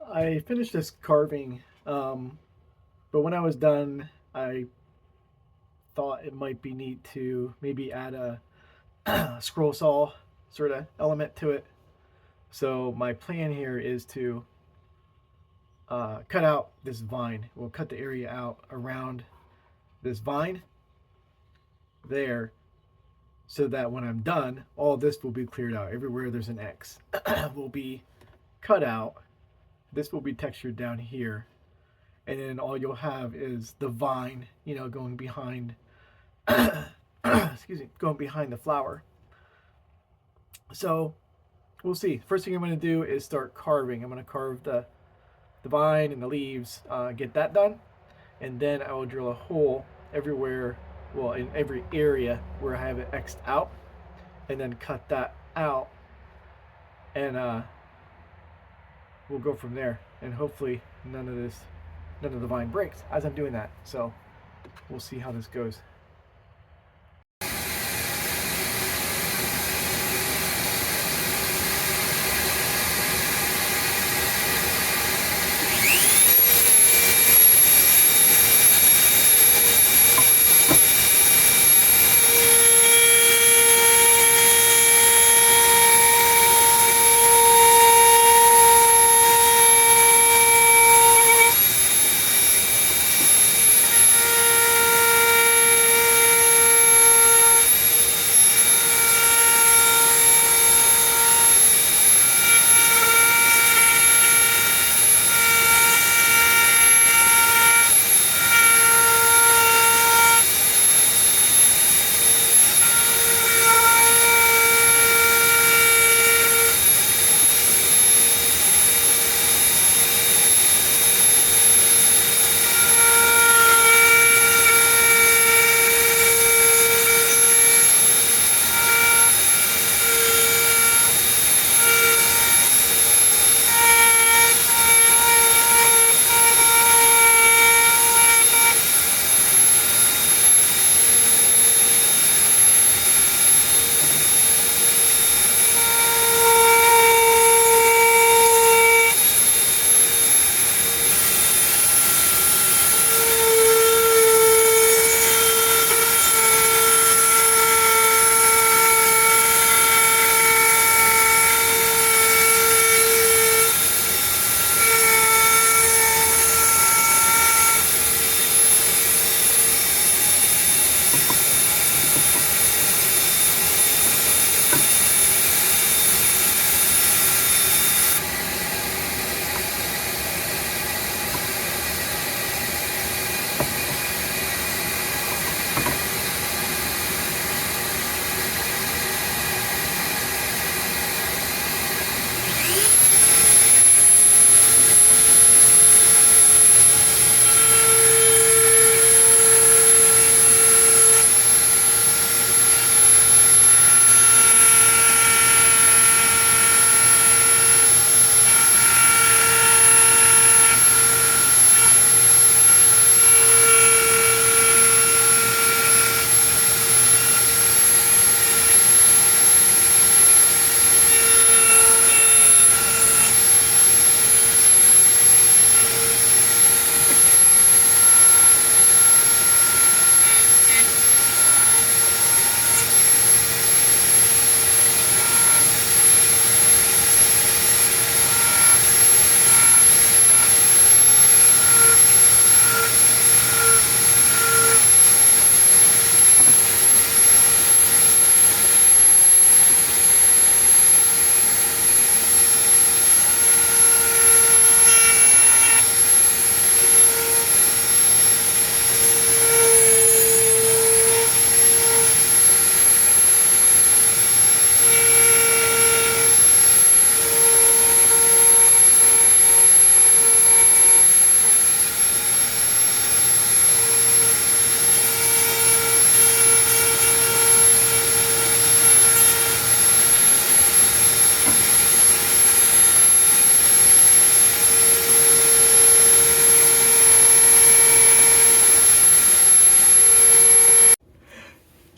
I finished this carving, but when I was done, I thought it might be neat to maybe add a scroll saw sort of element to it. So my plan here is to cut out this vine. We'll cut the area out around this vine there so that when I'm done, all this will be cleared out. Everywhere there's an X will be cut out. This will be textured down here. And then all you'll have is the vine, going behind, excuse me, going behind the flower. So we'll see. First thing I'm going to do is start carving. I'm going to carve the vine and the leaves, get that done. And then I will drill a hole everywhere, well, in every area where I have it X'd out, and then cut that out. And we'll go from there. And hopefully none of the vine breaks as I'm doing that. So we'll see how this goes.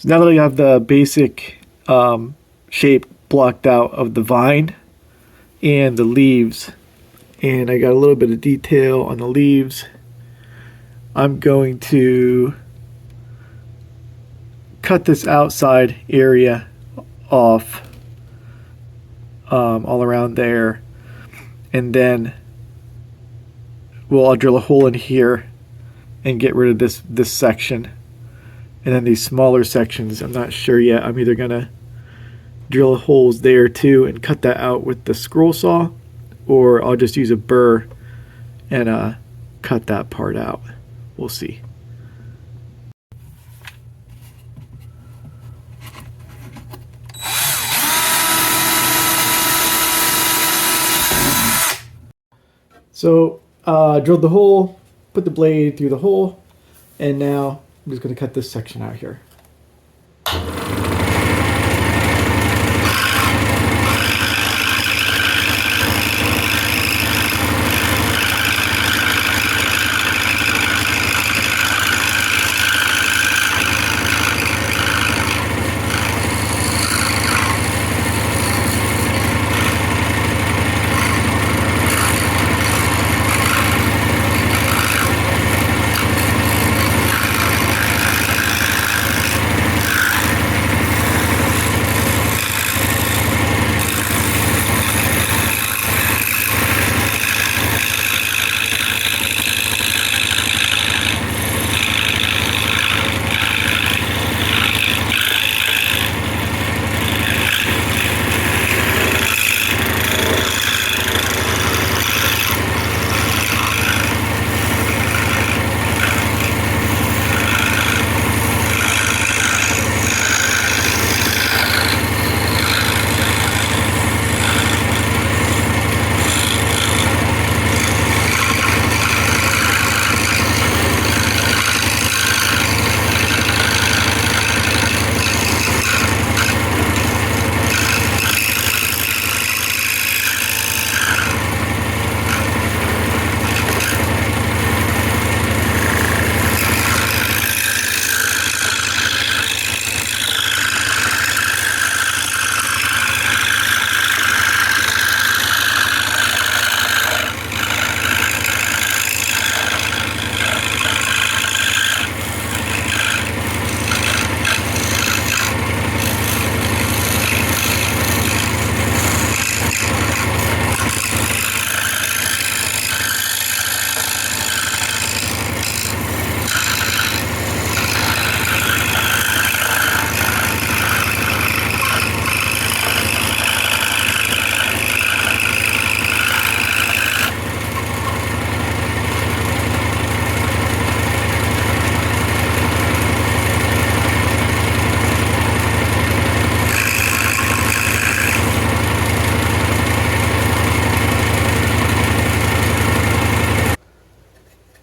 So now that I have the basic shape blocked out of the vine and the leaves, and I got a little bit of detail on the leaves. I'm going to cut this outside area off all around there, and then I'll drill a hole in here and get rid of this section, and then these smaller sections I'm not sure yet. I'm either gonna drill holes there too and cut that out with the scroll saw, or I'll just use a burr and cut that part out. We'll see. So drilled the hole, put the blade through the hole, and now I'm just going to cut this section out here.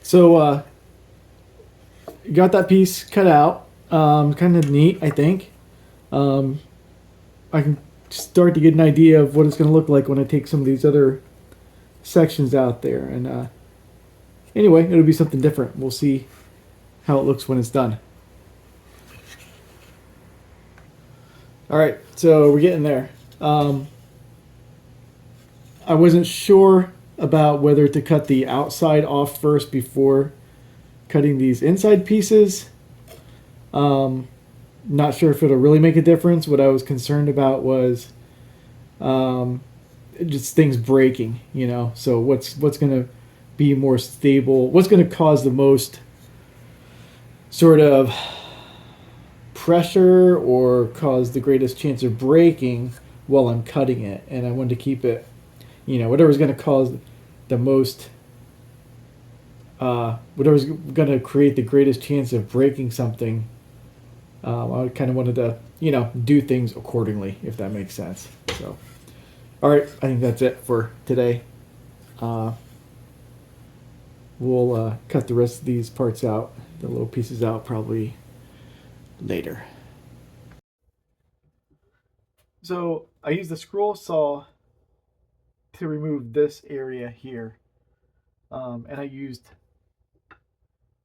So got that piece cut out. Kind of neat, I think. I can start to get an idea of what it's going to look like when I take some of these other sections out there. And anyway, it'll be something different. We'll see how it looks when it's done. All right, so we're getting there. I wasn't sure about whether to cut the outside off first before cutting these inside pieces. Not sure if it'll really make a difference. What I was concerned about was just things breaking, you know. So what's going to be more stable? What's going to cause the most sort of pressure or cause the greatest chance of breaking while I'm cutting it? And I wanted to keep it, you know, whatever's going to cause the most, whatever's going to create the greatest chance of breaking something. I kind of wanted to, you know, do things accordingly, if that makes sense. So, all right, I think that's it for today. We'll cut the rest of these parts out, the little pieces out, probably later. So I used the scroll saw to remove this area here, and I used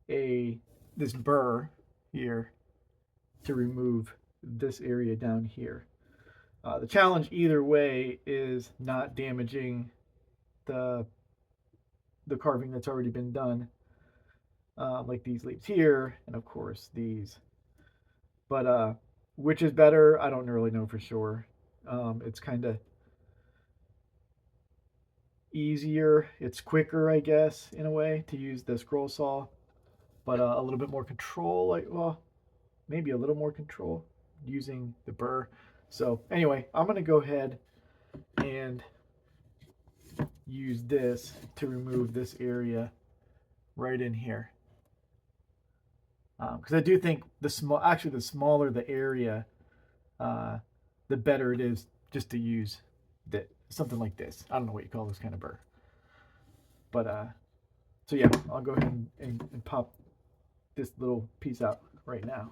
this burr here to remove this area down here. The challenge either way is not damaging the the carving that's already been done, like these leaves here, and of course these. But which is better? I don't really know for sure. It's kind of easier. It's quicker, I guess, in a way, to use the scroll saw, but a little bit more control. Like, well, maybe a little more control using the burr. So anyway, I'm gonna go ahead and use this to remove this area right in here, because I do think the smaller the area, uh, the better it is just to use something like this. I don't know what you call this kind of burr, but so yeah, I'll go ahead and pop this little piece out right now.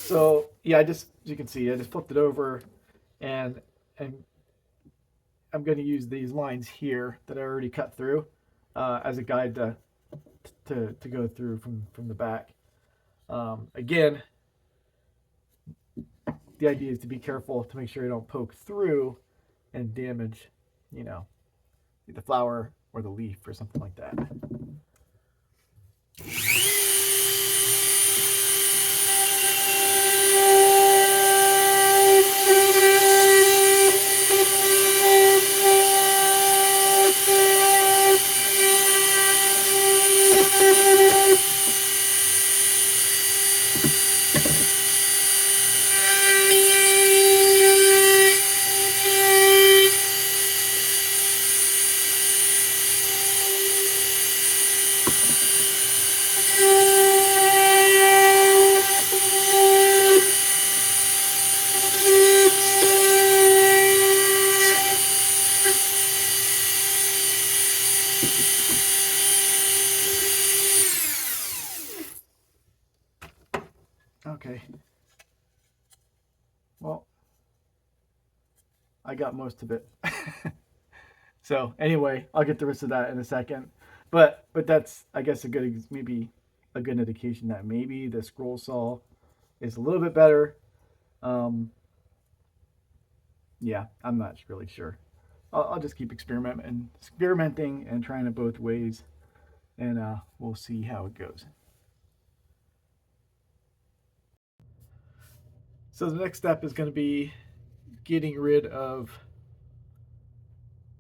So yeah, as you can see, I just flipped it over, and and I'm going to use these lines here that I already cut through as a guide to go through from the back. Again, the idea is to be careful to make sure you don't poke through and damage, you know, the flower or the leaf or something like that. Okay. Well, I got most of it. So anyway, I'll get the rest of that in a second. But that's, I guess, maybe a good indication that maybe the scroll saw is a little bit better. Yeah, I'm not really sure. I'll just keep experimenting and trying it both ways, and we'll see how it goes. So the next step is going to be getting rid of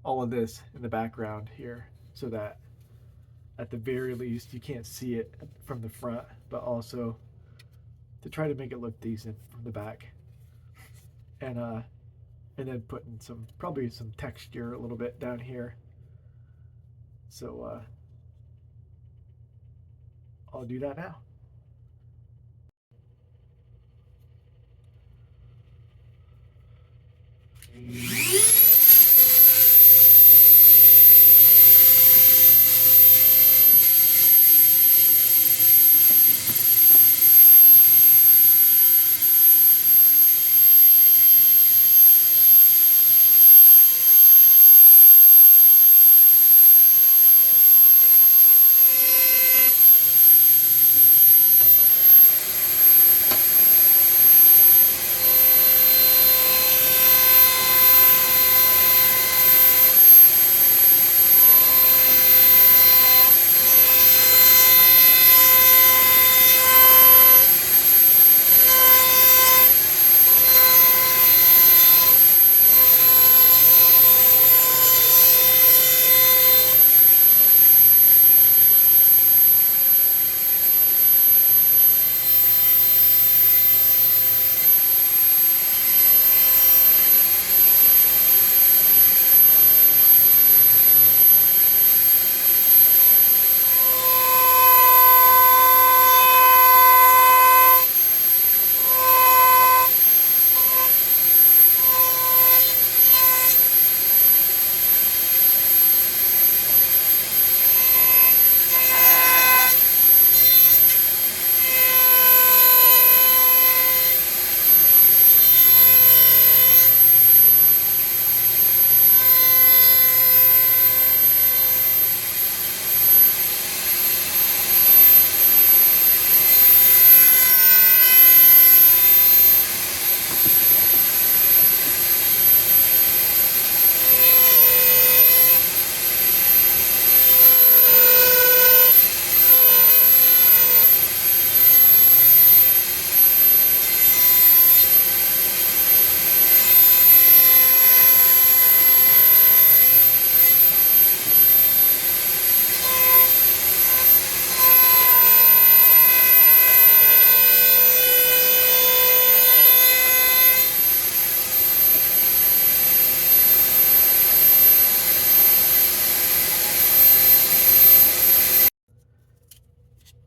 all of this in the background here, so that at the very least you can't see it from the front, but also to try to make it look decent from the back, and then putting probably some texture a little bit down here. So I'll do that now.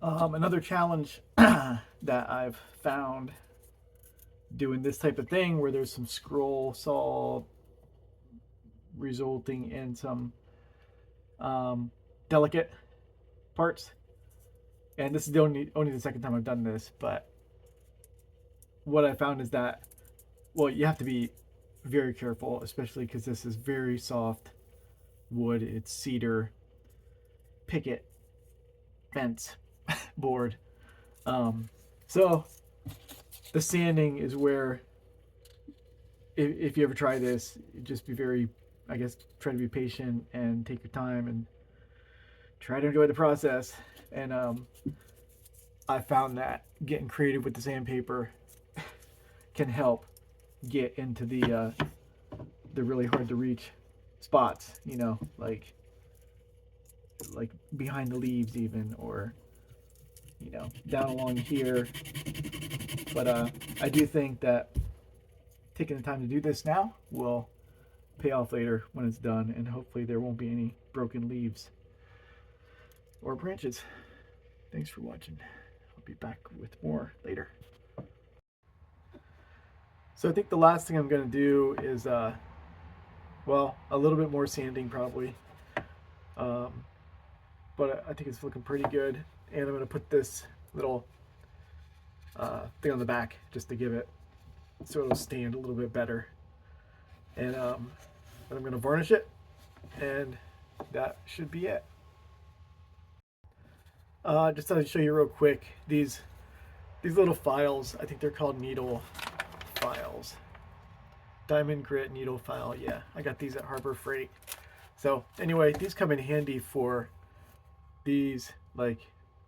Another challenge that I've found doing this type of thing where there's some scroll saw resulting in some delicate parts. And this is the only the second time I've done this, but what I found is that, well, you have to be very careful, especially because this is very soft wood. It's cedar, picket, fence, board. So the sanding is where, if you ever try this, just be very, I guess, try to be patient and take your time and try to enjoy the process. And I found that getting creative with the sandpaper can help get into the really hard to reach spots, you know, like behind the leaves even, or you know, down along here. But I do think that taking the time to do this now will pay off later when it's done, and hopefully there won't be any broken leaves or branches. Thanks for watching. I'll be back with more later. So I think the last thing I'm going to do is, well, a little bit more sanding probably. But I think it's looking pretty good. And I'm going to put this little thing on the back just to give it, so it'll stand a little bit better. And then I'm going to varnish it, and that should be it. Just thought I'd show you real quick these little files. I think they're called needle files. Diamond grit needle file. Yeah, I got these at Harbor Freight. So anyway, these come in handy for these like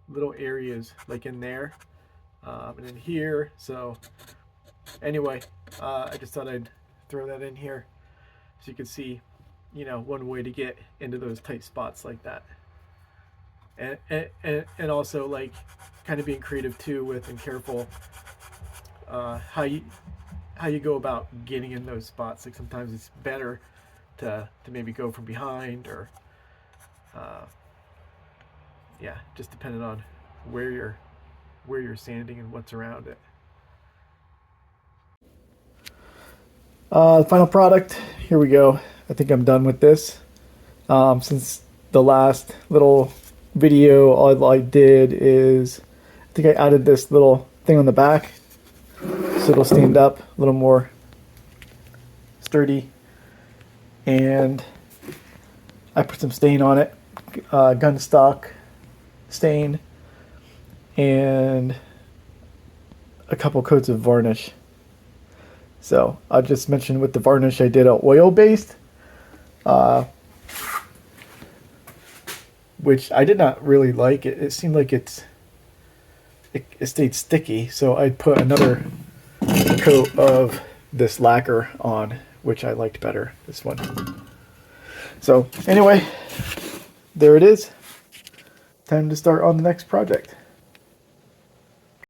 little areas, like in there and in here. So anyway, I just thought I'd throw that in here so you can see, you know, one way to get into those tight spots like that. And also, like, kind of being creative too with, and careful how you go about getting in those spots. Like sometimes it's better to maybe go from behind, or yeah, just depending on where you're sanding and what's around it. The final product, here we go. I think I'm done with this. Since the last little video, all I did is, I think I added this little thing on the back so it'll stand up a little more sturdy, and I put some stain on it, gun stock stain, and a couple coats of varnish. So I just mentioned with the varnish I did a oil based, which I did not really like. It seemed like it stayed sticky, so I put another coat of this lacquer on, which I liked better, this one. So anyway, there it is. Time to start on the next project.